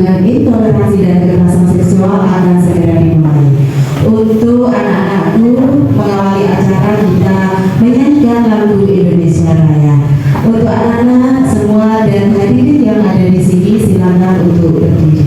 Bimbingan Intoleransi dan Kekerasan Seksual akan segera dimulai. Untuk anak-anakku, mengawali acara kita menyanyikan lagu Indonesia Raya. Untuk anak-anak semua dan hadirin yang ada di sini, silakan untuk berdiri.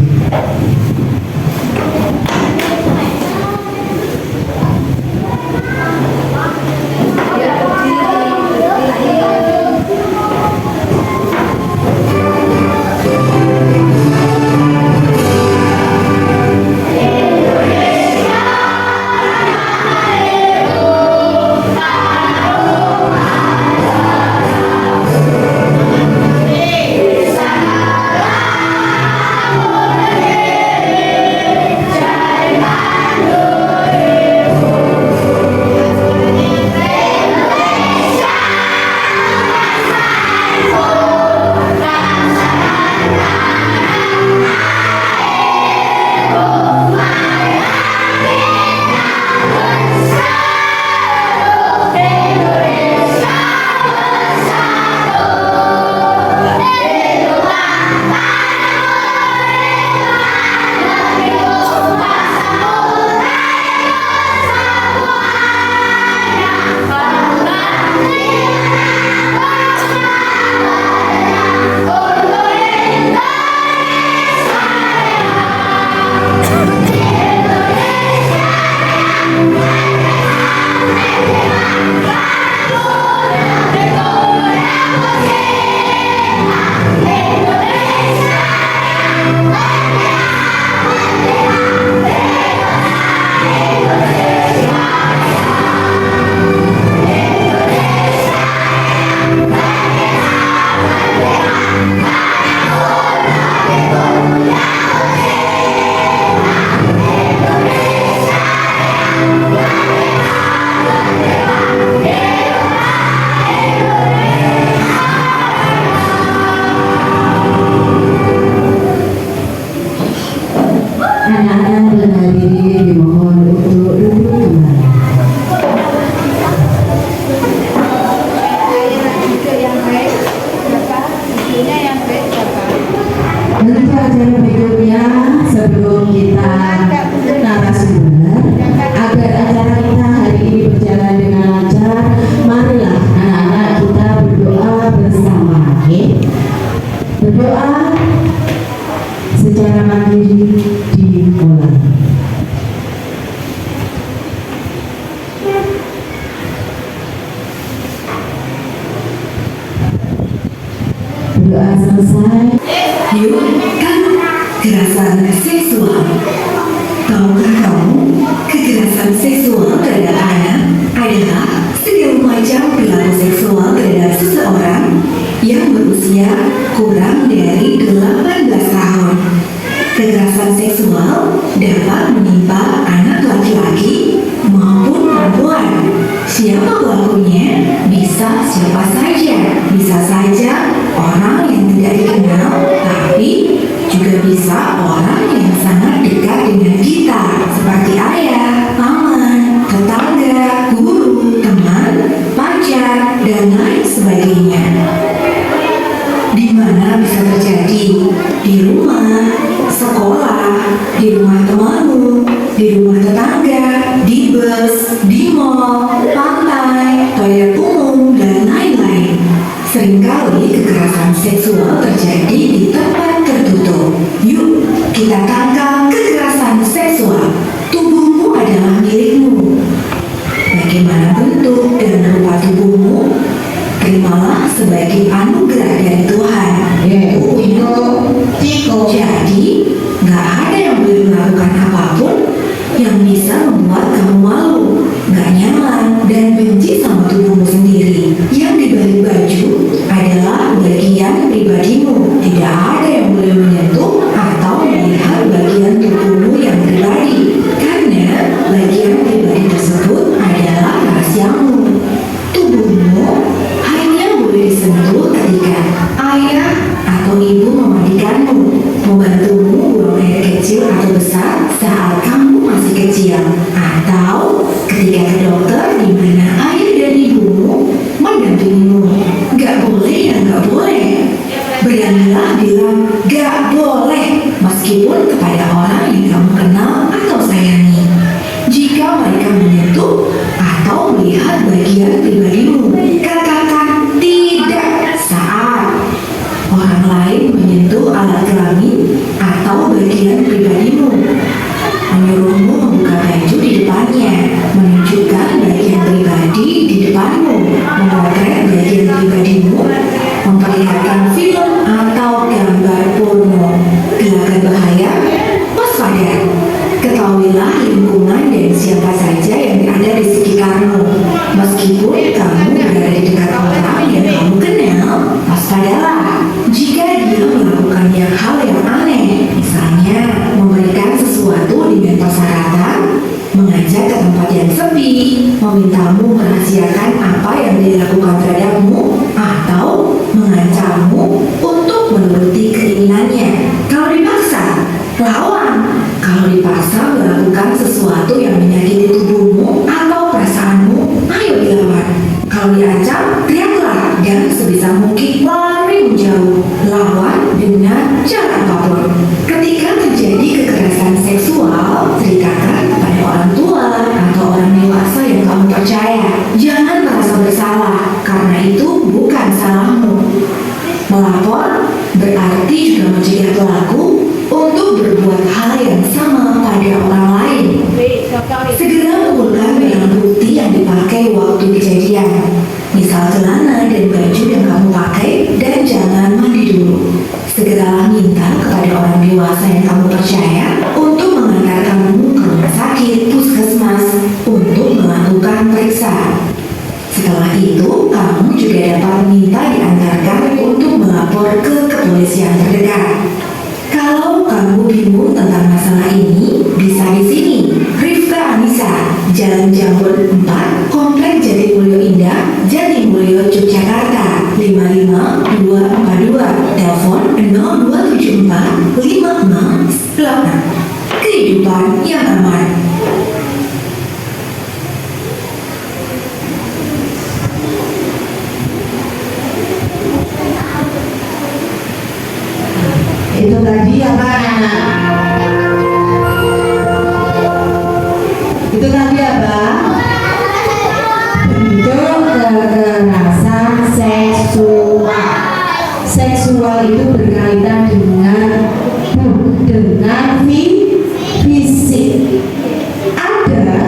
Kekerasan seksual. Tahukah kamu, kekerasan seksual terhadap anak adalah segala macam perilaku seksual terhadap seseorang yang berusia kurang dari 18 tahun. Kekerasan seksual dapat menimpa anak laki-laki maupun perempuan. Siapa pelakunya? Bisa siapa saja. Bisa saja orang yang tidak dikenal, tapi juga bisa orang yang sangat dekat dengan kita, seperti ayah, paman, tetangga, guru, teman, pacar, dan lain sebagainya. Di mana bisa terjadi? Di rumah, sekolah, di rumah temanmu, di rumah tetangga, di bus, di mall, pantai, toilet umum, dan lain-lain. Seringkali kekerasan seksual terjadi di tempat tertutup. Yuk, kita tangkal kekerasan seksual. Tubuhmu adalah milikmu. Bagaimana bentuk dan rupa tubuhmu? Terimalah sebagai anugerah dari Tuhan. Jadi, gak ada yang boleh melakukan apapun yang bisa membuat kamu malu, gak nyaman, dan benci sama tubuhmu sendiri. Yang dibalik baju adalah bagian pribadimu. Tidak ada yang boleh menyentuh atau melihat bagian tubuhmu yang pribadi, karena bagian pribadi tersebut adalah rahasiamu. Tubuhmu hanya boleh disentuh ketika kehidupanmu, memotret bagian pribadimu, memperlihatkan film atau gambar porno. Gelagat bahaya? Waspada. Ketahuilah lingkungan dan siapa saja yang ada di sekitarmu. Meskipun kamu berada di dekat orang yang kamu kenal, waspadalah jika dia melakukan hal yang aneh, misalnya memberikan sesuatu dengan persyaratan, mengajak ke tempat yang sepi, memintamu merahasiakan apa yang dia lakukan terhadapmu, atau mengancammu untuk menuruti keinginannya. Kalau dipaksa, lawan. Kalau dipaksa melakukan sesuatu yang menyakiti tubuhmu atau perasaanmu, ayo dilawan. Kalau diancam, teriaklah dan sebisa mungkin lari menjauh. Lawan dengan cara apapun. Ketika terjadi kekerasan seksual, ceritakan kepada orang tua atau orang dewasa yang kamu percaya. Jangan merasa bersalah, karena itu bukan salahmu. Melapor berarti juga mencegah pelaku untuk berbuat hal yang sama pada orang lain. Segera kumpulkan barang bukti yang dipakai waktu kejadian, misal celana dan baju yang kamu pakai, dan jangan mandi dulu. Segeralah minta kepada orang dewasa yang kamu percaya untuk mengantarkanmu ke rumah sakit puskesmas untuk melakukan periksa. Setelah itu, kamu juga dapat minta diantarkan untuk melapor ke kepolisian terdekat. Kalau kamu bingung tentang masalah ini, bisa di sini. Rifka Anissa, Jalan Jambon 4, Komplek Jatimulyo Indah, Jatimulyo, Yogyakarta, 55242. Telepon 0274 56 Kehidupan yang aman. Itu tadi apa anak? Itu tadi apa? Bentuk kekerasan seksual. Seksual itu berkaitan dengan fisik. Ada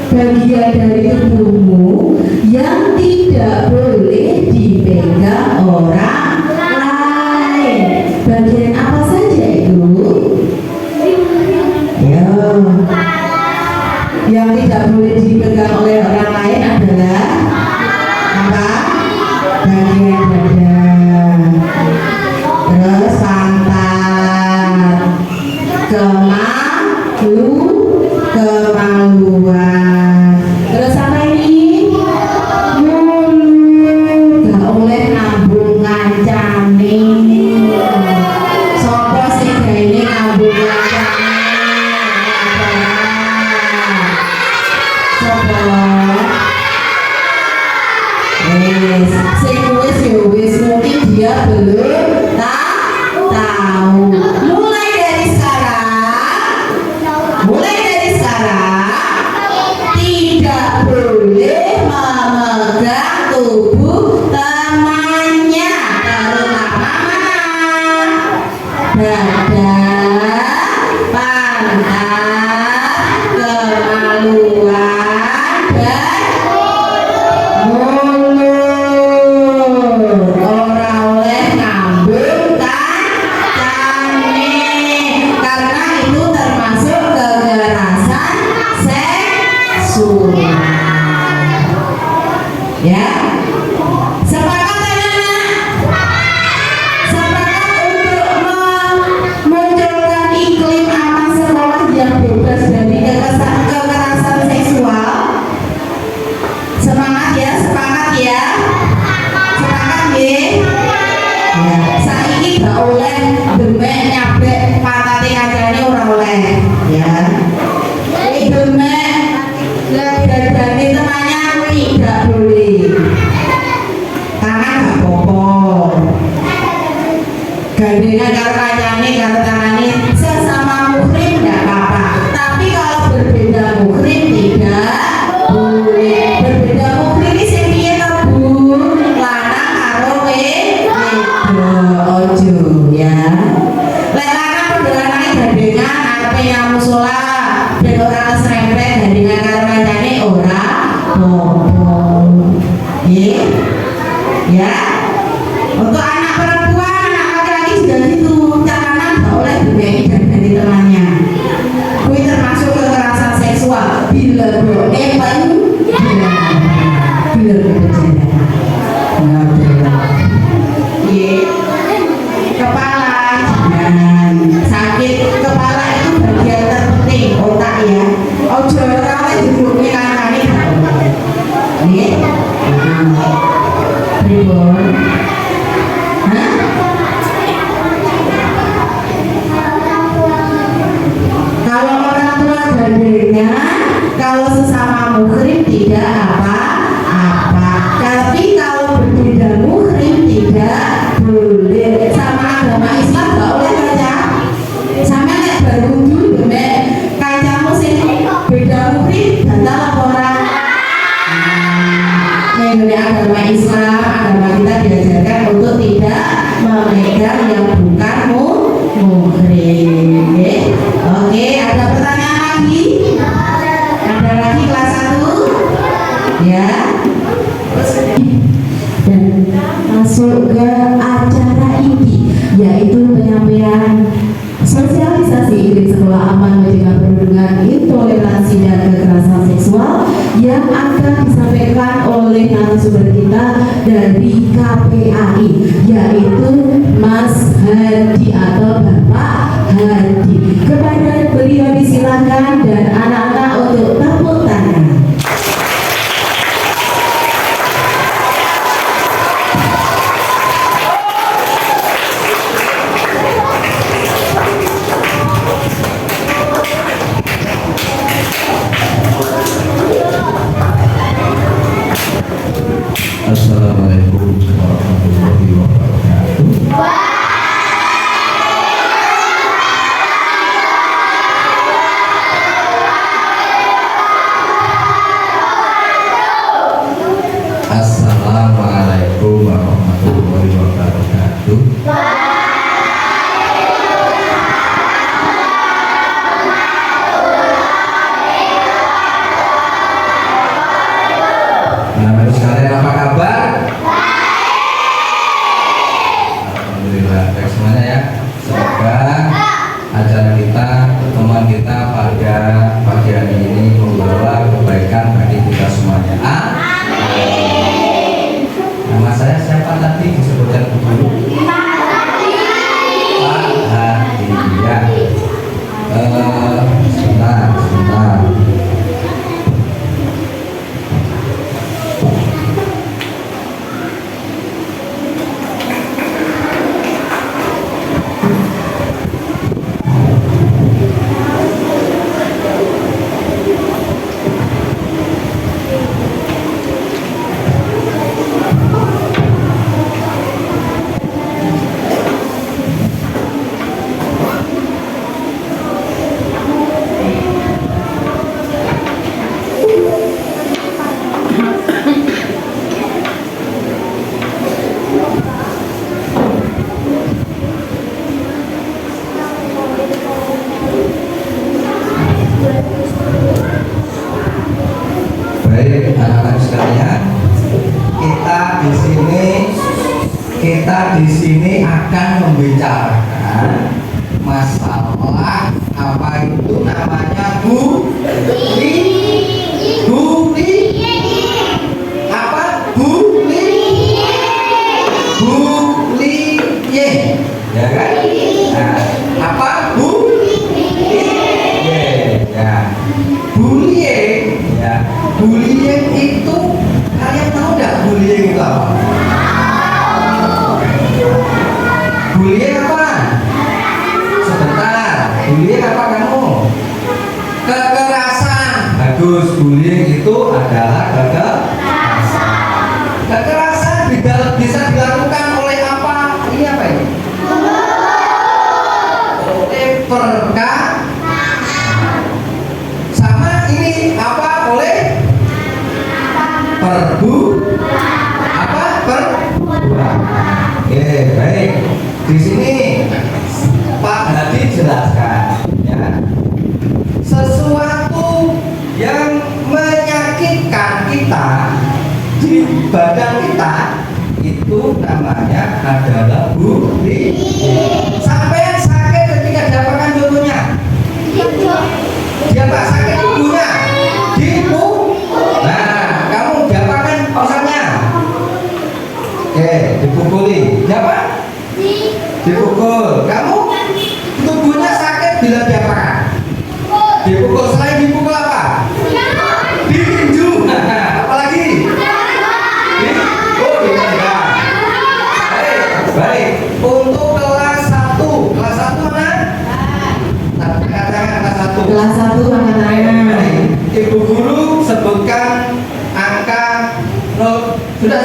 bagian dari tubuhmu yang tidak boleh dipegang orang lain. Bagian apa saja itu? Ya. Yang tidak boleh dipegang oleh orang lain adalah apa? Bagian dada, terus pantat, kemaluan, terus apa ini? Mulut, gak oleh nambung ngancani. Sopo sing gaene nambung ngancani? Sopo? Sing wis mungkin dia belum tahu. Mulai dari sekarang tidak boleh memegang tubuh temannya, terutama dada, pantat, kemaluan, dan mulut. Ora oleh ngambung kancane, karena itu termasuk kekerasan seksual. Ya, sepakat anak-anak? Sepakat untuk memunculkan iklim aman sekolah yang bebas dari kekerasan seksual. Semangat ya, sepakat ya. Sepakat ya. Ya, saiki gak oleh demek nyabek pantate kancane, ora oleh. Ya. Demek dadane temannya tidak boleh. Tangan gak apa-apa. Gandengan karo kancane karo tangane sesama muhrim gak apa-apa. Tapi kalau berbeda muhrim tidak boleh. Berbeda muhrim ini sing piye to, Bu? Lanang karo wedok. Ojo ya. Lek lanang perdolanane gandengan arepe nang musala ben ora keserempet gandengan karo kancane ora apa-apa. Iya. Ya. Untuk anak perempuan, anak laki-laki juga gitu. Cakanan nggak boleh berbeda dari temannya. Kui termasuk kekerasan seksual. Bila bro, nepen. Bila bercanda. Iya. Kepala jangan sakit. Kepala itu bagian terpenting otak ya. Ojo ora duduknya kanan-kanan. Iya. Ribon. Hah? Kalau orang tua gandengnya, kalau sesama muhrim tidak apa-apa. Tapi kalau berbeda muhrim tidak boleh. Sama agama Islam gak boleh kaca. Sama nek berwudu demek kancamu sing beda muhrim batal apa ora? Mengenai agama Islam, agama kita diajarkan untuk tidak memegang yang bukan muhrim. Oke, ada pertanyaan lagi? Ada lagi kelas 1? Ya. Dan masuk ke acara inti, yaitu penyampaian sosialisasi Iklim Sekolah Aman Mencegah Perundungan, Intoleransi dan Kekerasan Seksual yang akan disampaikan oleh narasumber kita dari KPAI, yaitu Mas Hadi atau Bapak Hadi. Kepada beliau disilakan dan anak-anak untuk tepuk tangan. Assalamualaikum warahmatullahi wabarakatuh. Assalamualaikum warahmatullahi wabarakatuh. Nah, sekalian apa kabar? Alhamdulillah, baik semuanya ya. Semoga acara kita, pertemuan kita pada pagi hari ini membawa kebaikan bagi kita semuanya. Nama saya siapa tadi disebutkan dulu? Pak Hadi ya. Sebentar. Baik anak-anak sekalian, kita di sini akan membicarakan masalah apa itu namanya bullying, ya kan? Nah, apa bullying? Ya, bullying itu kalian tahu nggak bullying itu apa? Bullying apa? Sebentar, bullying apa kamu? Kekerasan. Bagus, bullying itu adalah kekerasan. Kekerasan bisa dilakukan oleh apa? Ini apa ini? Oleh sama ini apa? Oleh perbuatan. Oke, baik. Di sini Pak Hadi jelaskan ya. Sesuatu yang menyakitkan kita di badan kita itu namanya adalah buli. Sampai sakit ketika diapakan contohnya? Dia tak sakit tubuhnya nah kamu diapakan pausatnya? Dipukuli. Siapa? Dipukul. Kamu tubuhnya sakit bila diapakan? Dipukul. Selain dipukul apa? Ditinju. Apalagi? Ditendang. Baik. Untuk kelas 1 mana? Katakan kelas 1. Kelas 1 angkat tangan. Ibu guru sebutkan angka 0. Sudah.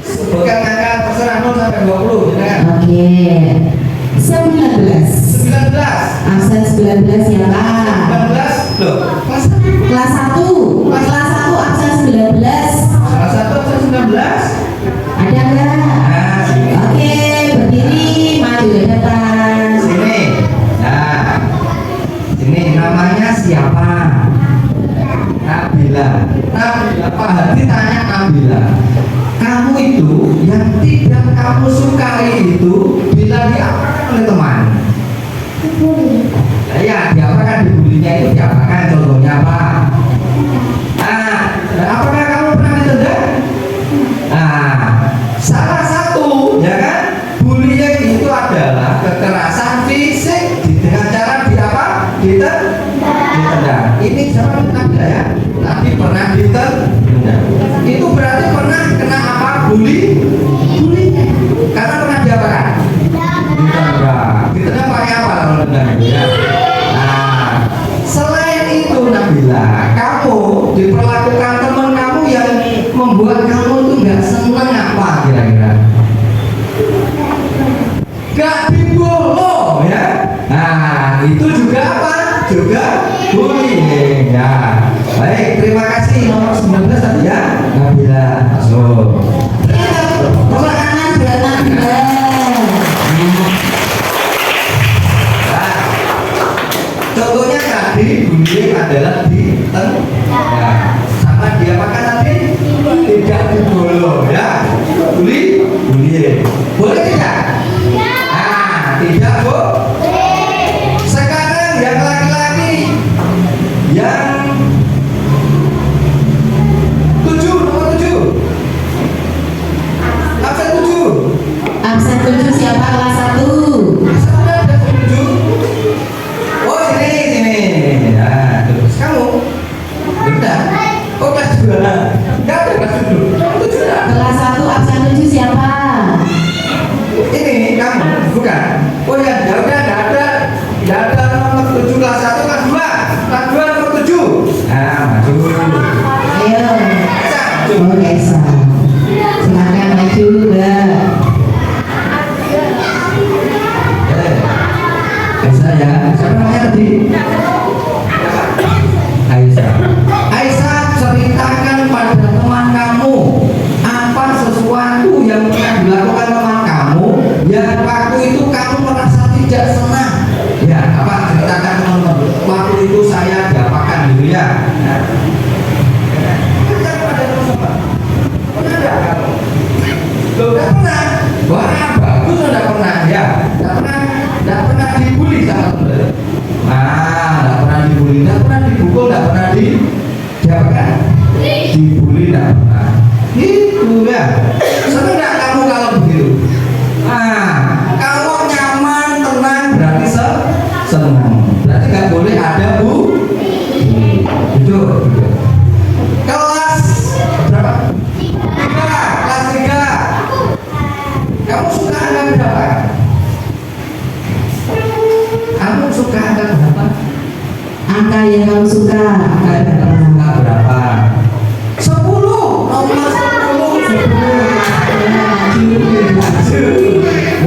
Sebutkan angka terserah 0 sampai 20, ya kan? Oke. 19. 19. Absen 19 siapa? 19. Loh, kelas 1. Kelas 1. Kelas 1 absen 19. Salah satu absen 19. Ada enggak? Nah, sini. Oke, berdiri maju ke depan. Sini. Nah. Sini namanya siapa? Nabila. Pak Hadi tanya Nabila. Kamu itu yang tidak kamu sukai itu bila diapakan oleh teman? Ya, diapakan, dibulinya itu diapakan, contohnya apa? Apakah kamu pernah ditendang? Salah satu, ya kan? Bullying itu adalah kekerasan fisik dengan cara ditendang. Ini siapa Nabila ya? Tadi pernah ditendang. Itu berarti pernah kena apa? Bullying. Karena pernah diapakan? Ditendang pakai apa kalau tendang itu ya? Selain itu Nabila, kamu diperlakukan teman kamu yang membuat kamu itu nggak senang apa kira-kira? Gak dibolo ya? Itu juga apa? Juga bullying ya. Baik, terima kasih nomor 19 tadi ya Nabila. Masuk. Tepuk tangan buat Nabila. Contohnya tadi bullying adalah ditendang. Sama dia makan tadi tidak dibolo ya. Bullying. Boleh tidak? Tidak Bu. Sekarang yang laki-laki yang 7, nomor 7. Absen 7. Absen 7 siapa? Kelas 1. Sudah ada 7. Oh sini. Nah, terus kamu. Bentar. Oh kelas 2. Enggak ada kelas 7. Kamu 7 dah. Kelas 1 absen 7 siapa? Ini kamu, bukan? Oh ya, enggak ada nomor 7 kelas 1 kelas 2. Kelas 2 nomor 7. Maju. Ayo. Maju. Oke, silakan maju, Mbak. Aisyah ya. Siapa namanya tadi? Aisyah, ceritakan pada teman kamu apa sesuatu yang pernah dilakukan teman kamu yang waktu itu kamu merasa tidak senang. Ya, apa? Ceritakan teman-teman. Waktu itu saya diapakan gitu ya. Ceritakan pada teman-teman. Pernah enggak kamu? Loh, enggak pernah. Wah, bagus enggak pernah ya. Enggak pernah dibully sama teman. Enggak pernah dibully, enggak pernah dipukul, enggak pernah diapakan? Dibully enggak pernah. Itu ya. Senang enggak kamu kalau begitu? Kalau nyaman, tenang berarti senang. Berarti nggak boleh ada itu. Kelas berapa? 3. Kelas 3. Kamu suka angka berapa? Kamu suka angka berapa? Angka yang kamu suka. Angka berapa? 10. Nomor 10. 10.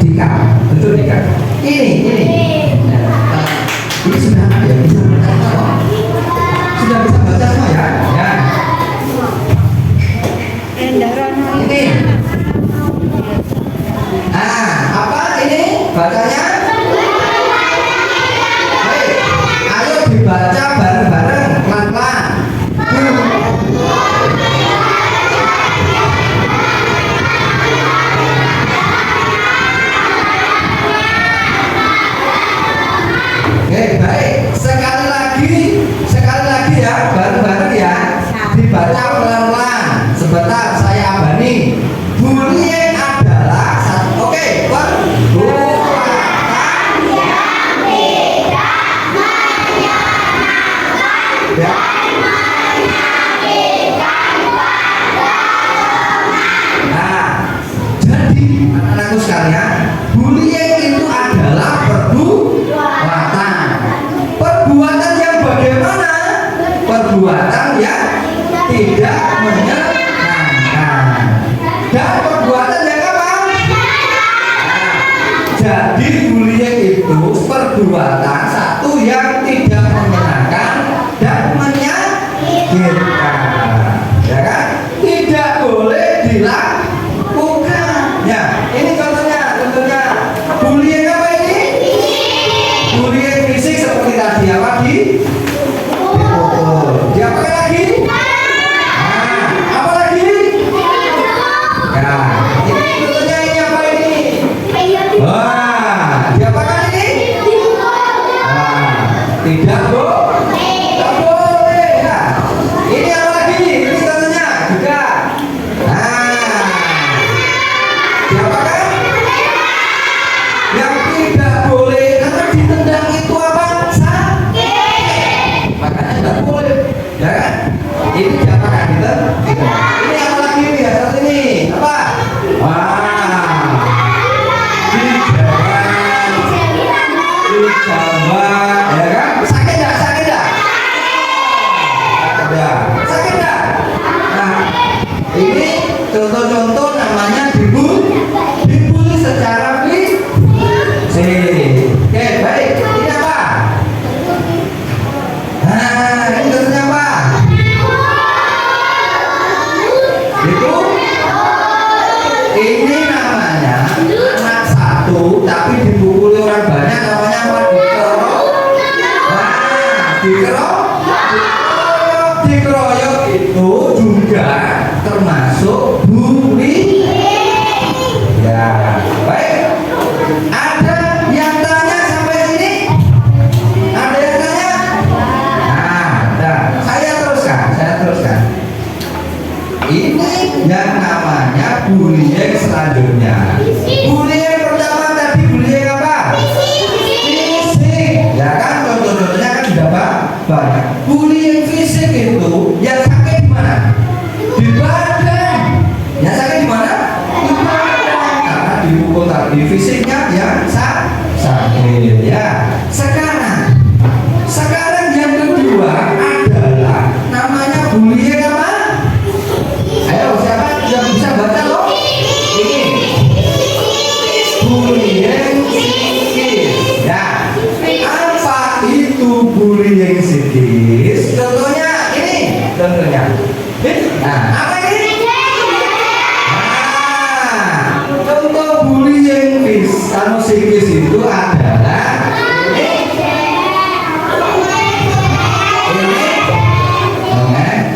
Dika, betul Dika. Ini sudah ada ya, bisa baca semua. Sudah bisa baca semua ya? Ya. Ini. Apa ini bacanya? Baik, ayo dibaca bareng-bareng, pelan-pelan. Oke, baik. Sekali lagi ya, bareng-bareng ya. Dibaca pelan-pelan. Sebentar, saya abani. Bullying adalah satu. Oke, perbuatan yang tidak menyenangkan dan menyakitkan pertolongan. Nah, jadi anak-anakku sekalian, bullying itu adalah perbuatan yang bagaimana? Perbuatan yang tidak menyenangkan dan perbuatan yang apa? Jadi bullying itu perbuatan satu yang tidak menyenangkan dan menyakitkan, ya kan? Tidak boleh dilakukan. Ya, ini contohnya bullying apa ini? Bullying fisik seperti tadi apa di pukul. Diapakan lagi? Apa lagi? Ya, ini contohnya ini apa ini? Wah, diapakan ini? Tidak boleh. Ya. Ini apa lagi? Ini contohnya juga. Diapakan? Yang tidak boleh karena ditendang itu apa? Sakit. Makanya tidak boleh, ya kan? Ini diapakan kita? Ini apa lagi nih? Satu ini apa? Wah, dijawab, ya kan? Sakit nggak? Sakit nggak? Nah, ini contoh-contoh namanya dibully secara fisik. Oke, baik. Ini apa? Ini contohnya apa? Itu? Ini namanya anak satu tapi dipukuli orang banyak, namanya apa? Dikeroyok itu juga termasuk bully. Ya, baik. Ada yang tanya sampai sini? Ada yang tanya? Nah, saya teruskan. Ini yang namanya bullying selanjutnya. Bullying pertama tadi bullying apa? Fisik. Ya kan, contoh-contohnya kan sudah banyak. Bullying fisik itu yang sakit di mana? Di badan. Yang sakit di mana? Di badan. Karena dipukul tadi fisiknya yang sakit. Ya. Sekarang yang kedua adalah namanya bullying apa? Ayo, siapa yang bisa baca loh? Ini bullying psikis. Ya. Apa itu bullying psikis? Contohnya ini. Nah, apa ini? Contoh bullying psikis itu adalah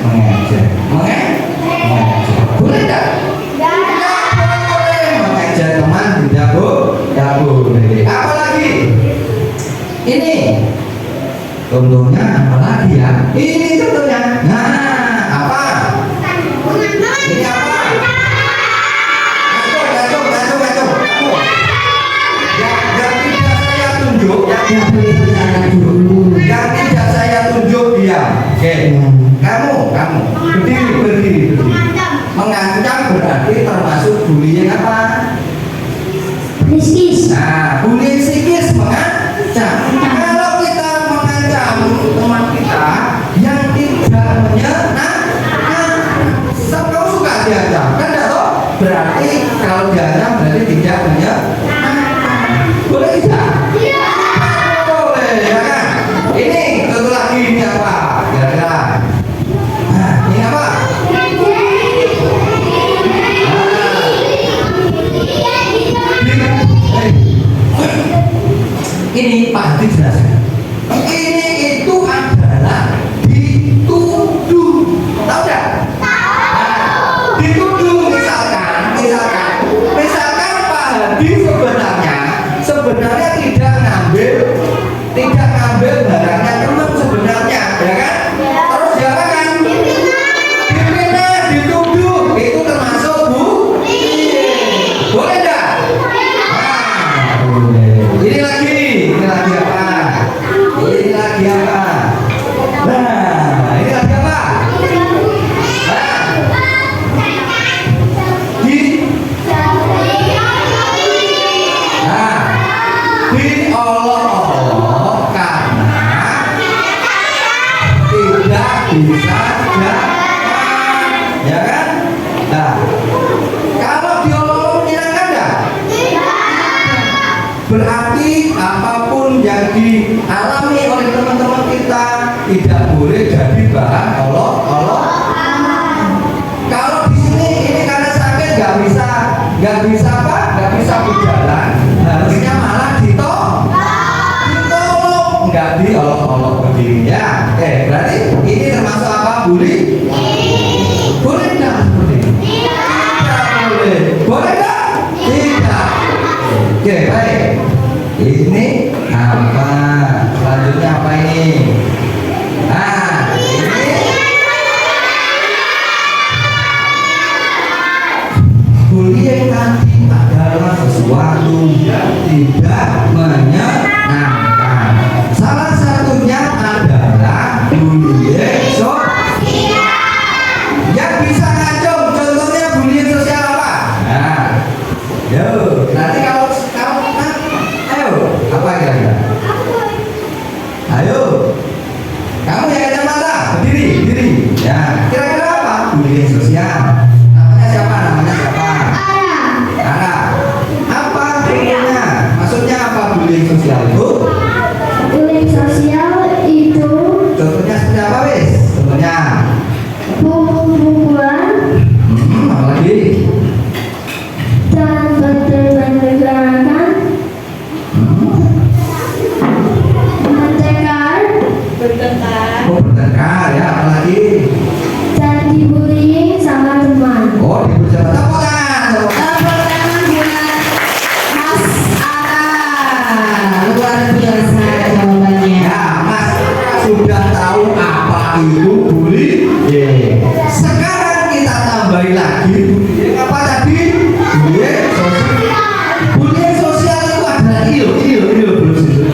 mengejek. Boleh tak? Tidak boleh mengejek teman, tidak boleh. Apa lagi? Ini contohnya apa lagi ya? Ini contohnya. Nah, apa? Ini apa? Ngaco. Yang tidak saya tunjuk, yang tidak saya tunjuk diam. Oke. Kamu berdiri. Mengancam berarti termasuk bullying apa? Psikis. Nah, bullying psikis mengancam. Kalau kita mengancam teman kita yang tidak menyenangkan, kamu suka diancam, kan enggak toh? Berarti kalau diancam berarti tidak menyenangkan. Ini Pak Hadi jelaskan. Ini itu adalah dituduh. Tahu nggak? Nah, dituduh misalkan Pak Hadi sebenarnya tidak ngambil barangnya teman sebenarnya, ya kan? Terus siapa kan? Dipindah, dituduh, itu termasuk boleh nggak? Ini lagi apa? Ini lagi apa? Nah, ini lagi apa? Diolok-olok karena tidak bisa jalan, ya kan? Nah, kalau diolok-olok menyenangkan nggak? Berarti apapun yang dialami oleh teman-teman kita tidak boleh jadi bahan olok-olok. Kalau di sini ini karena sakit nggak bisa berjalan, harusnya malah ditolong, nggak diolok-olok begini ya. Berarti ini termasuk apa? Bully? Boleh nggak seperti ini? Tidak boleh. Boleh nggak? Tidak. Oke, baik. Ini apa? Selanjutnya apa ini? Nah, ini bullying tadi adalah sesuatu yang tidak menyenangkan. Salah satunya adalah bullying sosial. Yang bisa ngacung, contohnya bullying sosial apa? Nah, yuk, nanti kalau ayo, apa kira-kira? Ayo, kamu yang kacamata, berdiri. Ya, kira-kira apa? Bullying sosial. Namanya siapa? Ara. Apa contohnya? Maksudnya apa bullying sosial itu? Bullying sosial itu Contohnya seperti apa, wis? Contohnya? pembukuan Apa lagi? dan bergerakan, bertengkar, Oh, bertengkar ya, apa lagi? dan dibullying sama teman. Oh, di pejabat. Tepuk tangan. Tepuk tangan buat Mas Ara. Luar biasa jawabannya. Ya, Mas sudah tahu apa itu bullying. Sekarang kita tambahin lagi bullying apa tadi? Bullying sosial. Bullying sosial itu adalah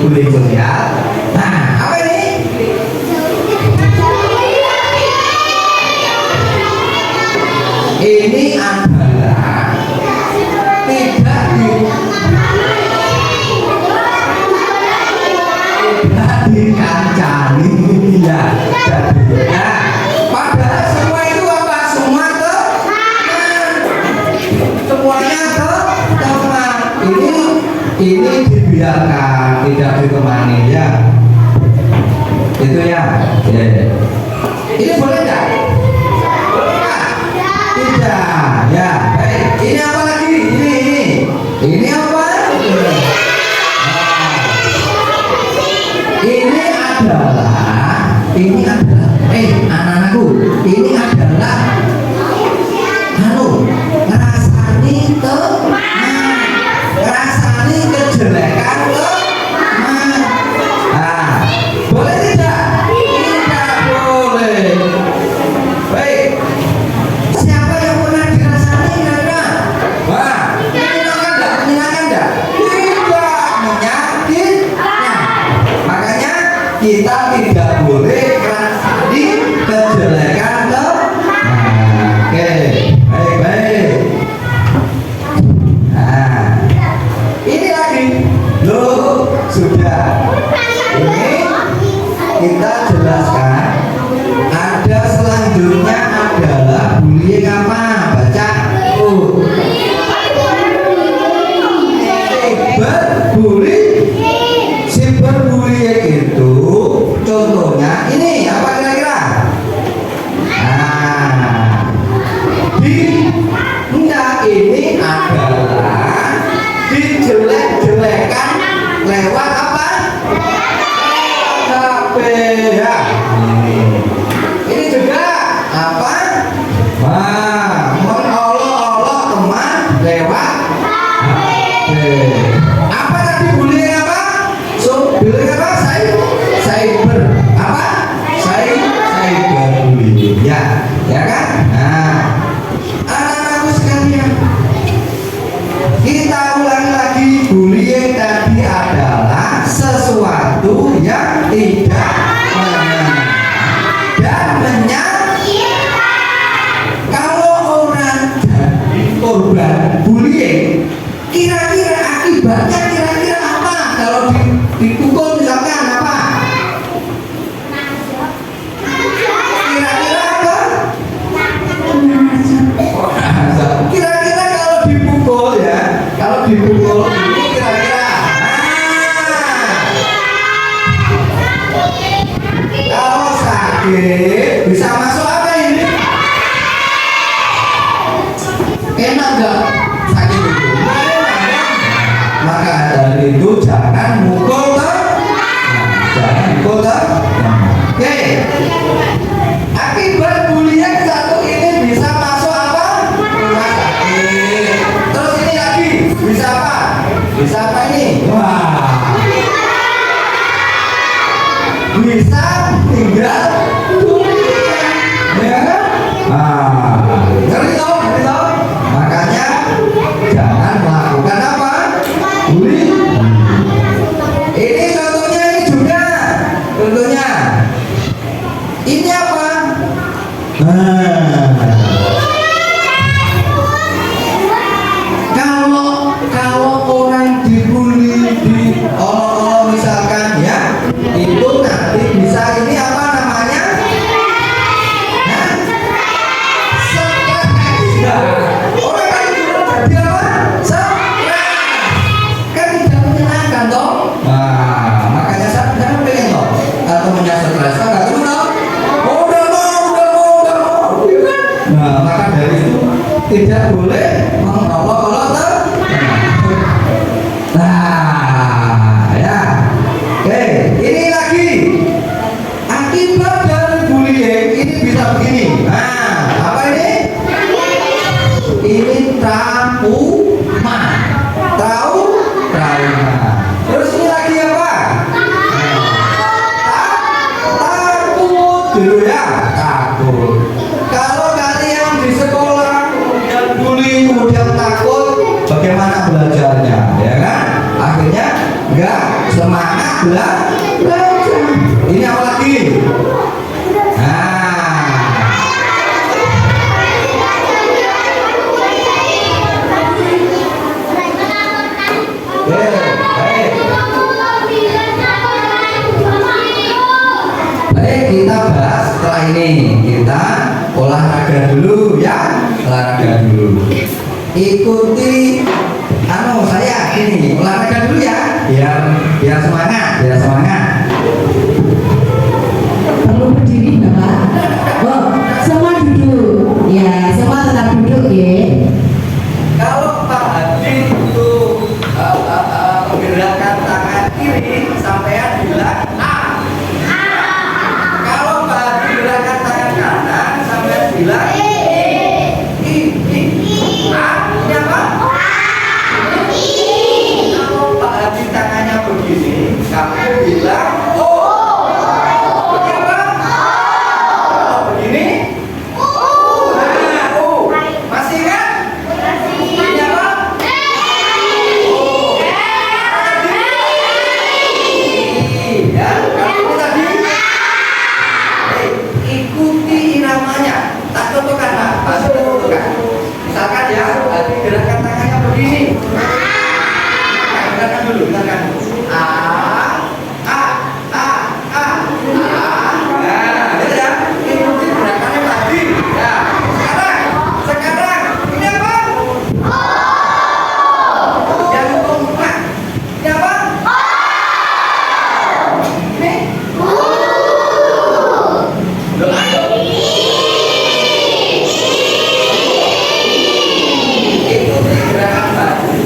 bullying sosial. Nah, apa ini? Ini adalah tidak dikancani ya. Jadinya padahal semua itu apa? Semuanya teman. Ini dibiarkan, tidak ditemani ya. Itu ya. Ini boleh nggak? Tidak, ya. Baik. Ini apa lagi? Ini apa? Ini adalah anak-anakku. Ini adalah ngerasani kejelekan teman. Nah, boleh tidak? Tidak boleh. Baik. Siapa yang pernah dirasani kira-kira? Wah, menyenangkan enggak? Tidak menyakitkan. Makanya kita tidak boleh merasani kejelekan teman. Oke, baik. Nah, ini lagi. Loh, sudah. Ini kita jelaskan. Ada selanjutnya adalah bullying apa? Baca. Cyberbullying itu contohnya ini apa kira-kira? Nah, ini adalah dijelek-jelekan lewat apa? ya. Ini juga apa? Mengolok-olok teman lewat HP. Apa tadi bullying apa? Bullying apa? Cyber apa? Cyber bullying. Ya kan? Nah, anak-anakku sekalian, kita ulangi lagi, bullying tadi adalah sesuatu yang tidak menyenangkan dan menyakitkan. Kalau orang jadi korban bullying, kira-kira akibatnya kira-kira apa? Kalau dipukul misalkan apa? Kira-kira apa? Kira-kira kalau dipukul ya, kalau dipukul ini kira-kira kalau sakit bisa masuk apa ini? Enak gak? Sakit itu maka dari itu jangan mukul jangan mukul oke. Akibat bullying satu ini bisa masuk apa? Rumah sakit. Terus ini lagi bisa apa? Bisa apa ini? Wah, bisa tinggal dunia, ya kan? Ngerti toh? Makanya jangan melakukan apa? Bullying. Ini contohnya, ini juga contohnya. Ini apa? Kalau orang dibully, diolok-olok misalkan ya, itu nanti bisa ini apa namanya? Stres. Ya. Orang kan jadi apa? Stres. Kan tidak menyenangkan toh? Nah, makanya jangan pengen toh atau punya stres. Enggak dulu toh? Udah mau. Nah, maka dari itu tidak boleh mengolok-olok toh. Nah, ya. Oke, ini lagi akibat dari bullying ini bisa begini. Nah, apa ini? Ini trauma. Trauma. Terus ini lagi apa? Takut dulu ya, takut. Kalau kalian di sekolah kemudian bullying, kemudian takut, bagaimana belajarnya? Ya kan? Akhirnya enggak semangat belajar. Ini apa lagi? Baik, kita bahas setelah ini. Kita olahraga dulu ya, olahraga dulu. Ikuti saya ini olahraga dulu ya, biar semangat. Perlu berdiri Bapak? Oh, semua duduk. Ya, semua tetap duduk ya. Kalau Pak Hadi itu menggerakkan tangan kiri, sampean bilang A. Kalau Pak Hadi gerakan tangan kanan, sampean bilang I. A. Ini apa? Kalau Pak Hadi tangannya begini, kamu bilang O. Ini apa? Kalau begini nah, O. Masih kan? Ini apa? Ya, kamu tadi ikuti iramanya. Tak contohkan, Pak. Pasti contohkan. Misalkan ya, tadi gerakan tangannya begini. Gerakan dulu, gerakan. A. Nah, gitu ya. Ikuti gerakannya tadi. Ya. Sekarang ini apa? Yang keempat. Ini apa? Ini. Ikuti gerakan tadi.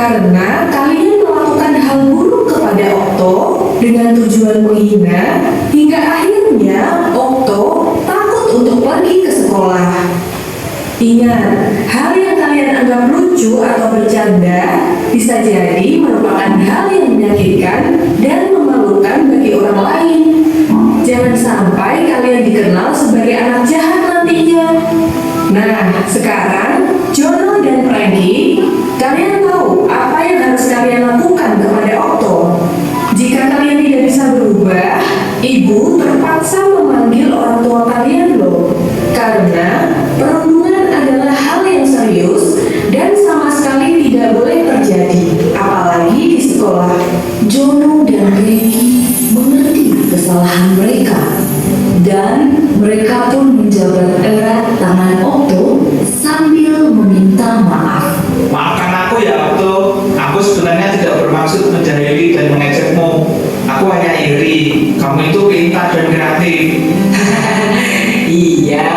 Karena kalian melakukan hal buruk kepada Okto dengan tujuan menghina, hingga akhirnya Okto takut untuk pergi ke sekolah. Ingat, hal yang kalian anggap lucu atau bercanda bisa jadi merupakan hal yang menyakitkan dan memalukan bagi orang lain. Jangan sampai kalian dikenal sebagai anak jahat nantinya. Nah, sekarang Jono dan Frankie, kalian tahu apa yang harus kalian lakukan kepada Okto. Jika kalian tidak bisa berubah, ibu terpaksa memanggil orang tua kalian loh. Karena perundungan adalah hal yang serius dan sama sekali tidak boleh terjadi, apalagi di sekolah. Jono dan Frankie mengerti kesalahan mereka, dan mereka pun menjabat erat tangan Okto sambil meminta maaf. Maafkan aku ya Okto, aku sebenarnya tidak bermaksud menjahili dan mengejekmu. Aku hanya iri, kamu itu pintar dan kreatif. Iya,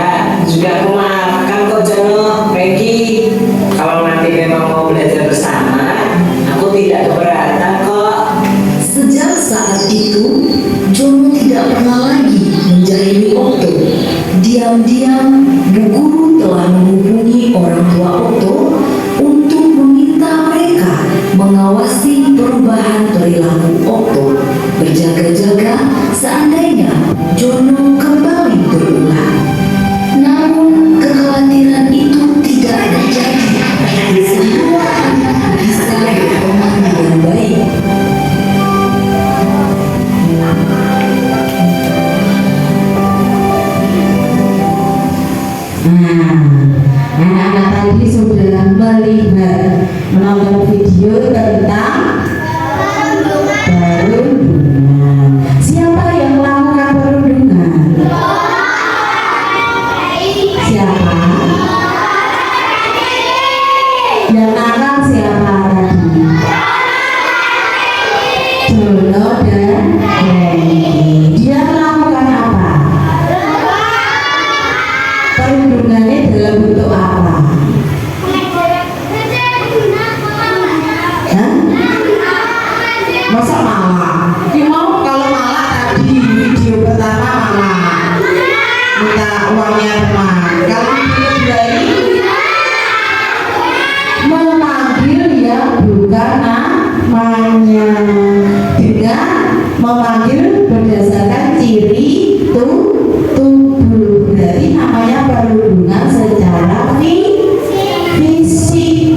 sudah aku maafkan kok Jono, Frankie. Kalau nanti memang mau belajar bersama, aku tidak keberatan kok. Sejak saat itu, Jono tidak pernah lagi menjahili Okto. Diam-diam, Bu Guru telah menghubungi orang tua Okto untuk meminta mereka mengawasi perubahan perilaku Okto, berjaga-jaga seandainya Jono kembali berulang. Namun kekhawatiran itu tidak terjadi. Semua anak bisa berteman dengan baik. Anak-anak tadi sudah melihat menonton video tentang perundungan. Siapa yang melakukan perundungan? Siapa? Yang nakal siapa tadi? Jono dan Frankie. Dia melakukan apa? Perundungannya dalam bentuk apa? Hah? Masa malah? Ini mau kalau malah tadi video pertama malah minta uangnya teman. Kalau video kedua ini memanggil yang bukan namanya dengan memanggil berdasarkan ciri tubuh. Berarti namanya perundungan secara fisik.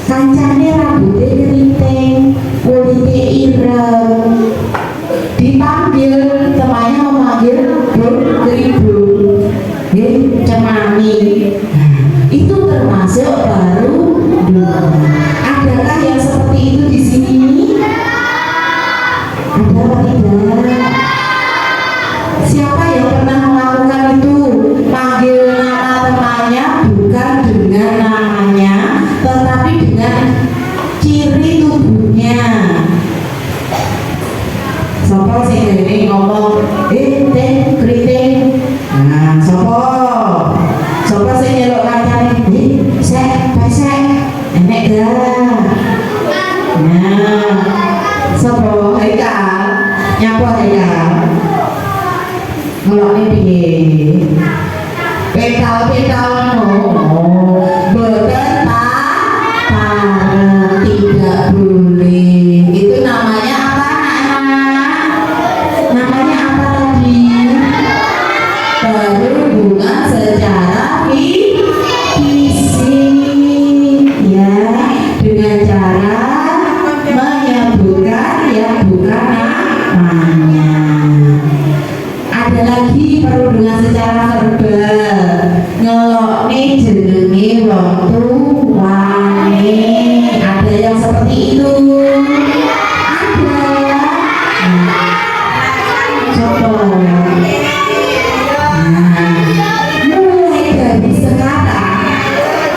Kancane rambutnya keriting, kulitnya ireng, dipanggil temannya memanggil beribu, cemani. Itu termasuk perundungan. Adakah yang seperti itu di sini? Ada apa tidak? Siapa yang pernah melakukan itu? Panggil nama temannya bukan dengan namanya, tetapi dengan ciri tubuhnya. Sopo sing ini ngomong, teh keriting. Nah, sopo sing nyelok kancane, pesek, enek dah. Nah, sopo Haikal, nyapa Haikal. Ngeloknya piye? Petal boten pareng, tidak boleh. Itu namanya apa anak-anak? Namanya apa tadi? Perundungan secara fisik, ya, dengan cara menyebutkan yang bukan namanya. Ada lagi perundungan secara verbal, ngelokne jenenge wong tuwane. Ada yang seperti itu? Ada. Coba. Mulai dari sekarang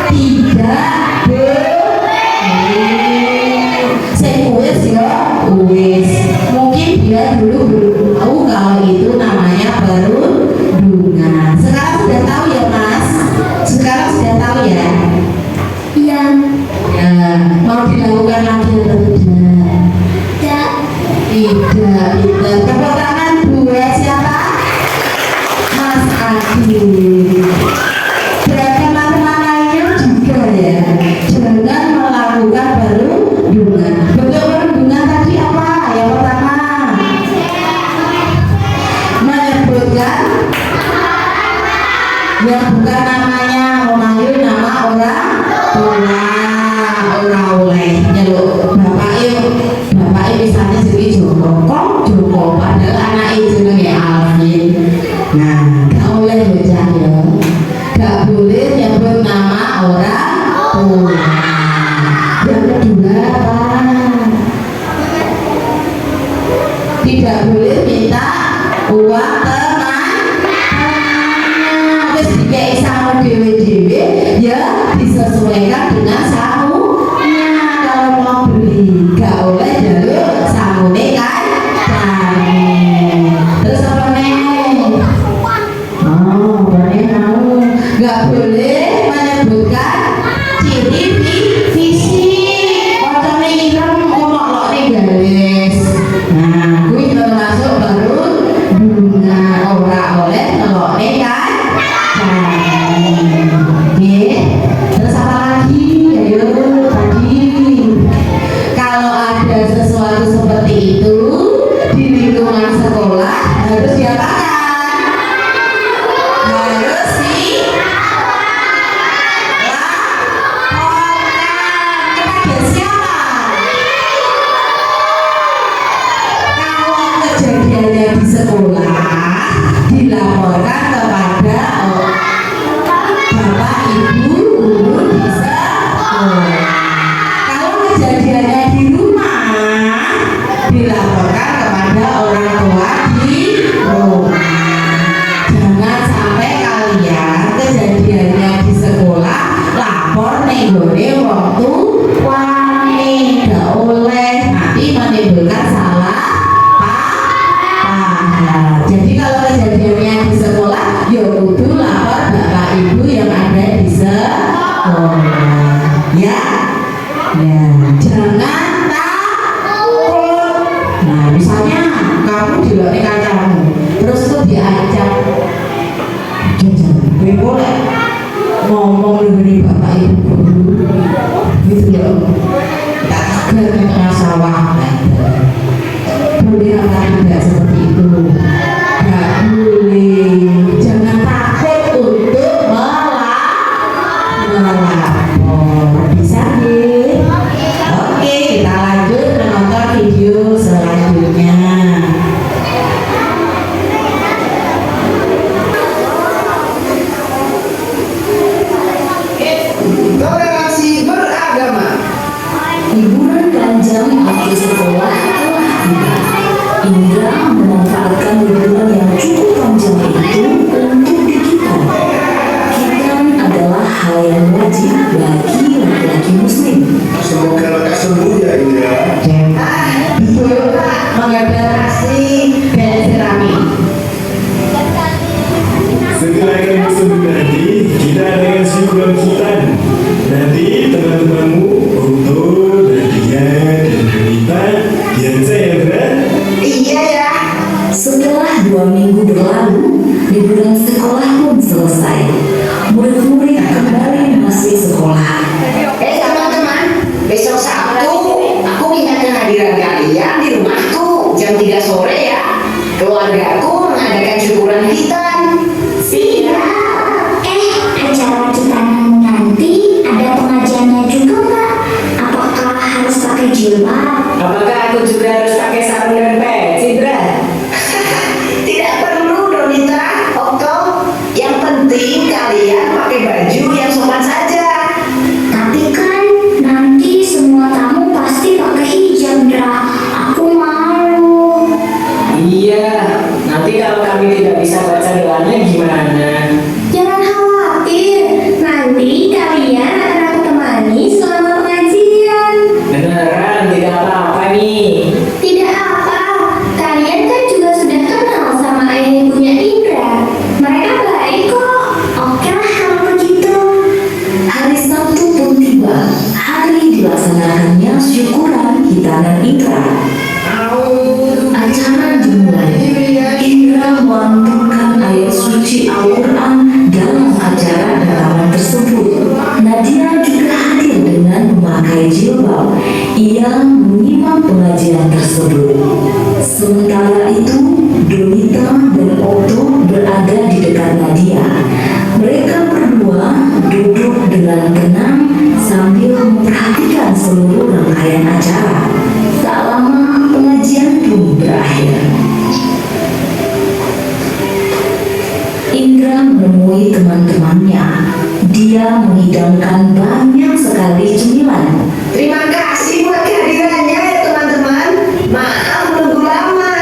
tidak boleh. Saya wis ya, wis. Mungkin dia dulu belum tahu kalau itu namanya perundungan. Sekarang sudah tahu ya Mas? Sekarang sudah tahu ya? Iya. Ya, mau dilakukan ora oleh nyeluk bapake misalnya jenenge Joko kok Joko padahal anake jenenge Alvin. Nah, gak oleh bocah ya. Gak boleh nyebut nama orang tua. Yang kedua apa? Tidak boleh minta uang temannya. Wis dikei sangu dhewe-dhewe ya disesuaikan dengan sangunya. Kalau mau beli gak oleh jaluk sangune kan. Terus apa nih? Oh, boleh mau. Gak boleh menyebutkan ciri fisik. Fotonya ireng ngomong lo nih garis. Nah, gue termasuk baru bunga ora oleh ngelok nih kan. Oke. Terus apa lagi? Ayo tadi. Kalau ada sesuatu seperti itu di lingkungan sekolah harus diapakan? Harus dilaporkan kepada siapa? Kalau kejadiannya di sekolah dilaporkan kepada bapak ibu guru di sekolah. Kalau kejadiannya di rumah dilaporkan kepada orang tua di rumah. Jangan sampai kalian kejadiannya di sekolah lapor nih gone wong tuane. Gak oleh, nanti menimbulkan salah paham. Jadi kalau kejadiannya di sekolah ya kudu lapor bapak ibu yang ada di sekolah. Ya, jangan takut. Nah, misalnya kamu dilokne kancamu, terus tuh diajak jajan, gue boleh ngomong dengan bapak ibu guru, gitu loh. Tak tegar di tengah sawah, boleh apa tidak seperti itu? Gak boleh. Jangan takut untuk melapor. Bisa nih. Oke, kita lanjut menonton video selanjutnya. Toleransi beragama. Liburan panjang akhir sekolah telah tiba. Indra memanfaatkan liburan yang cukup panjang itu untuk dikitan. Kitan adalah hal yang wajib bagi laki-laki muslim. Semoga lekas sembuh ya Indra. Betul, mengadaptasi gaya serami. Setelah kamu sembuh nanti, kita adakan syukuran hutan. Nanti teman-temanmu, Otto, Nadia, dan Donita, Yansa ya Indra? Iya ya. Setelah 2 minggu berlalu, liburan sekolah pun selesai. Murid-murid kembali masuk sekolah. Teman-teman, besok Sabtu aku minta kehadiran kalian di rumahku jam 3 sore ya. Keluargaku mengadakan syukuran hitam. Siap. Acara kita nanti ada pengajiannya juga Pak. Apakah harus pakai jilbab? Apakah aku juga harus pakai sarung dan peci, Bra? Tidak perlu, Donita, Okto. Yang penting kalian pakai baju yang sopan saja. Tapi kan nanti semua tamu pasti pakai hijab, Dra. Aku malu. Iya, nanti kalau kami tidak bisa baca doanya gimana? Jangan khawatir, nanti kalian akan aku temani selama pengajian. Beneran tidak apa-apa nih. Tidak apa, kalian kan juga sudah kenal sama ayah ibunya Indra. Mereka baik kok. Oke lah kalau begitu. Hari Sabtu pun tiba. Hari dilaksanakannya syukuran hitanan Indra. Acara dimulai. Indra melantunkan ayat suci Al-Quran dalam acara dalaman tersebut. Nadia juga hadir dengan memakai jilbab. Ia menyimak pengajian tersebut. Sementara itu, Donita dan Otto berada di dekat Nadia. Mereka berdua duduk dengan tenang menghidangkan banyak sekali cemilan. Terima kasih buat kehadirannya ya teman-teman. Maaf menunggu lama.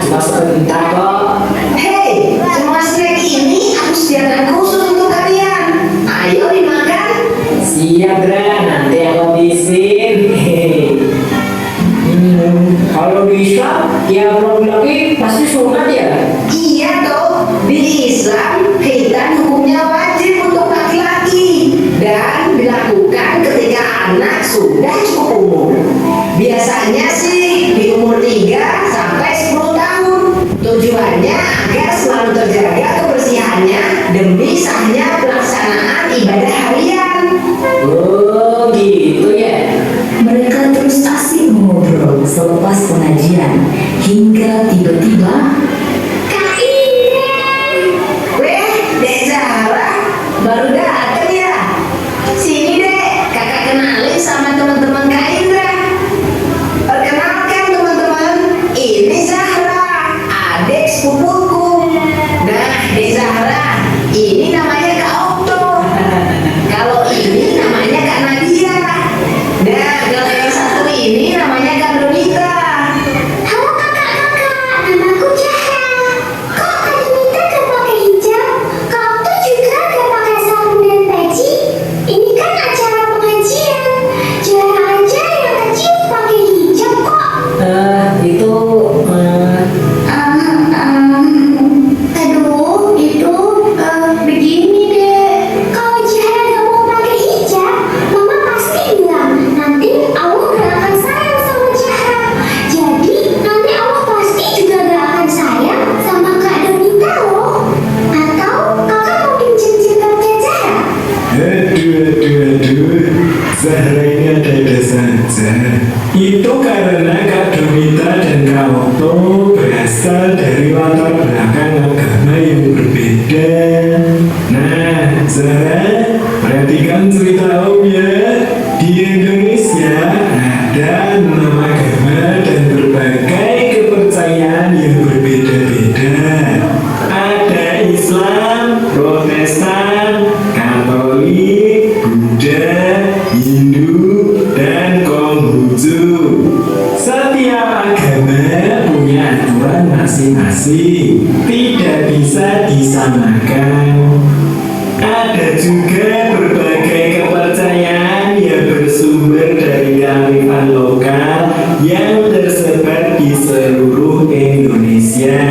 Cuma sebentar kok. Hei, semua snack ini aku sediakan khusus untuk kalian. Ayo dimakan. Siap, Dra. Nanti aku habisin. Kalau bisa, tiap laki-laki pasti sunat ya? Iya toh, di Islam khitan hukumnya wajib untuk laki-laki dan dilakukan ketika anak sudah cukup umur. Biasanya sih di umur 3 sampai 10 tahun. Tujuannya agar selalu terjaga kebersihannya demi sahnya pelaksanaan ibadah harian. Oh, gitu ya? Mereka terus asik mengobrol selepas pengajian hingga tiba-tiba Kak Indra. Weh, Dek Zahra, baru datang ya? Sini Dek, kakak kenalin sama teman-teman Kak Indra. Perkenalkan teman-teman, ini Zahra, adik sepupuku. Nah, Dek Zahra, ini namanya Kak Okto. Kalau ini namanya Kak Nadia. Nah, kalau yang satu ini namanya Kak Donita. Halo kakak-kakak, namaku Zahra. Kok Kak Donita gak pakai hijab? Kak Okto juga gak pakai sarung dan peci? Ini kan acara pengajian. Jarang aja yang kecil pakai hijab kok. Itu Aduh, itu begini deh. Kalau Zahra gak mau pakai hijab, Mama pasti bilang nanti Allah gak akan sayang sama Zahra. Jadi nanti Allah pasti juga gak akan sayang sama Kak Donita loh. Atau kakak mau pinjam jilbabnya Zahra? Aduh. Zahra ini ada-ada saja. Itu karena Kak Donita dan Kak Okto berasal dari latar belakang agama yang berbeda. Nah, Zahra, perhatikan cerita Om ya. Di Indonesia ada 6 agama dan berbagai kepercayaan yang berbeda-beda. Ada Islam, Protestan, Katolik, Buddha, Hindu, dan Konghucu. Setiap agama punya aturan masing-masing, tidak bisa disamakan. Ada juga berbagai kepercayaan yang bersumber dari kearifan lokal yang tersebar di seluruh Indonesia.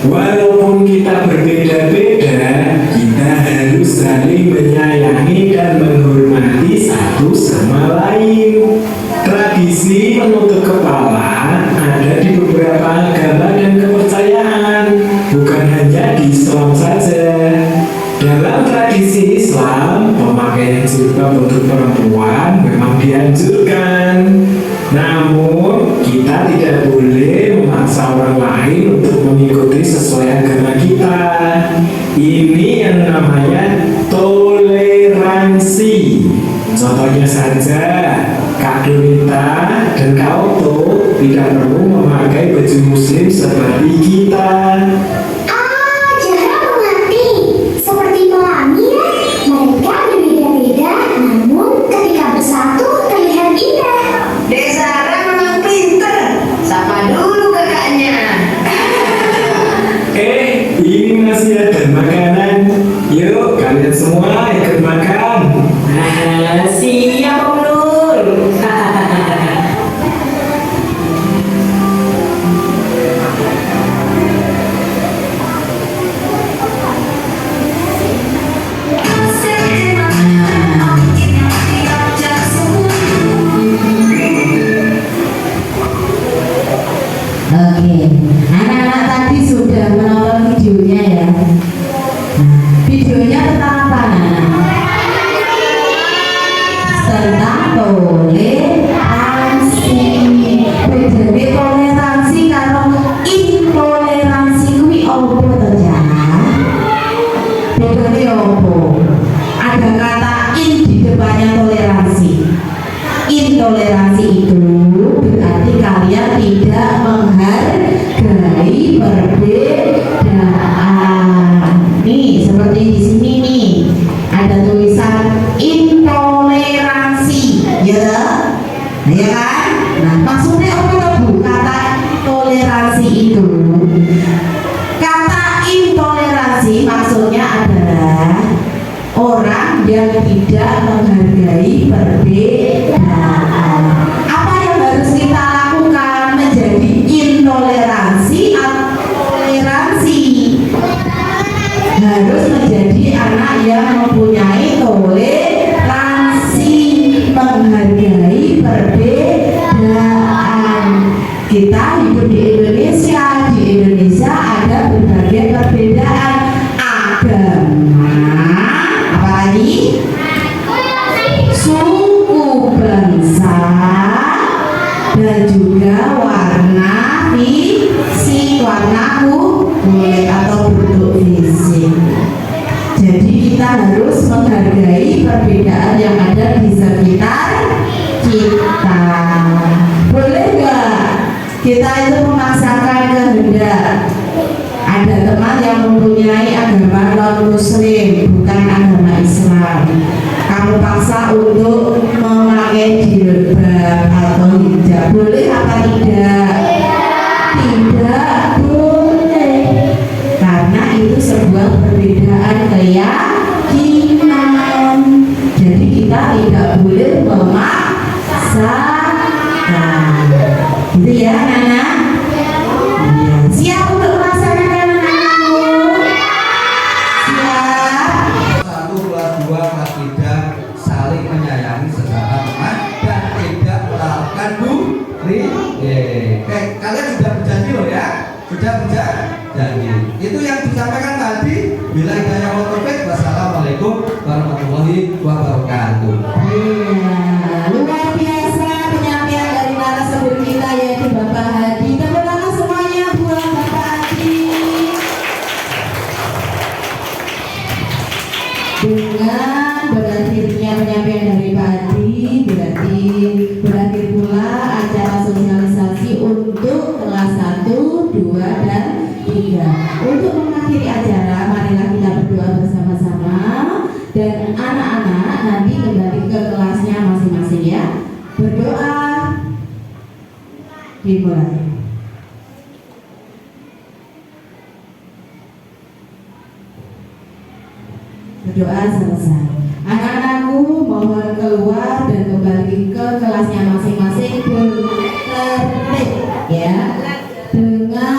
Walaupun kita berbeda-beda, kita harus saling menyayangi dan menghormati satu sama lain. Tradisi menutup kepala ada di beberapa agama dan kepercayaan, bukan hanya di Islam saja. Dalam tradisi Islam, pemakaian jilbab untuk perempuan memang dianjurkan. Namun, kita tidak boleh memaksa orang lain untuk mengikuti sesuai agama kita. Ini yang namanya toleransi. Contohnya saja, Kak Donita dan Kak Okto tidak perlu memakai baju muslim seperti kita. Zahra mengerti. Seperti pelangi ya, mereka berbeda-beda, namun ketika bersatu terlihat indah. Dek Zahra memang pinter. Sapa dulu kakaknya. Ini masih ada makanan. Yuk, kalian semua ikut makan. siap Om Nur. yang tidak menghargai perbedaan. Apa yang harus kita lakukan? Menjadi intoleransi atau toleransi? Harus menjadi anak yang mempunyai toleransi, menghargai perbedaan. Kita hidup di Indonesia. Di Indonesia ada berbagai perbedaan agama, apalagi suku, bangsa, dan juga warna fisik, warna kulit atau bentuk fisik. Jadi kita harus menghargai perbedaan yang ada di sekitar kita. Boleh nggak kita itu memaksakan kehendak? Ada teman yang mempunyai agama non-muslim, bukan agama Islam. Kamu paksa untuk memakai jilbab atau hijab, boleh apa tidak? Tidak boleh, karena itu sebuah perbedaan keyakinan. Jadi kita tidak boleh memaksakan. Gitu ya, Nana? Iya. Siap untuk melaksanakan anakku? Siap. 1, kelas 2, kelas 3 saling menyayangi sesama teman dan tidak melakukan bullying. Kalian sudah berjanji loh ya? Sudah berjanji. Itu yang disampaikan tadi. Bila hidayah wa taufik. Wassalamualaikum warahmatullahi wabarakatuh. Iya, luar biasa penyampaian dari narasumber kita yaitu Bapak Hadi. Tepuk tangan semuanya buat Bapak Hadi. Dengan berakhirnya penyampaian dari Pak Hadi, berakhir pula acara sosialisasi untuk kelas 1, 2, dan 3. Untuk mengakhiri acara, marilah kita berdoa bersama-sama dan anak-anak nanti kembali ke kelasnya masing-masing ya. Berdoa dimulai. Berdoa selesai. Anak-anakku mohon keluar dan kembali ke kelasnya masing-masing tertib ya, dengan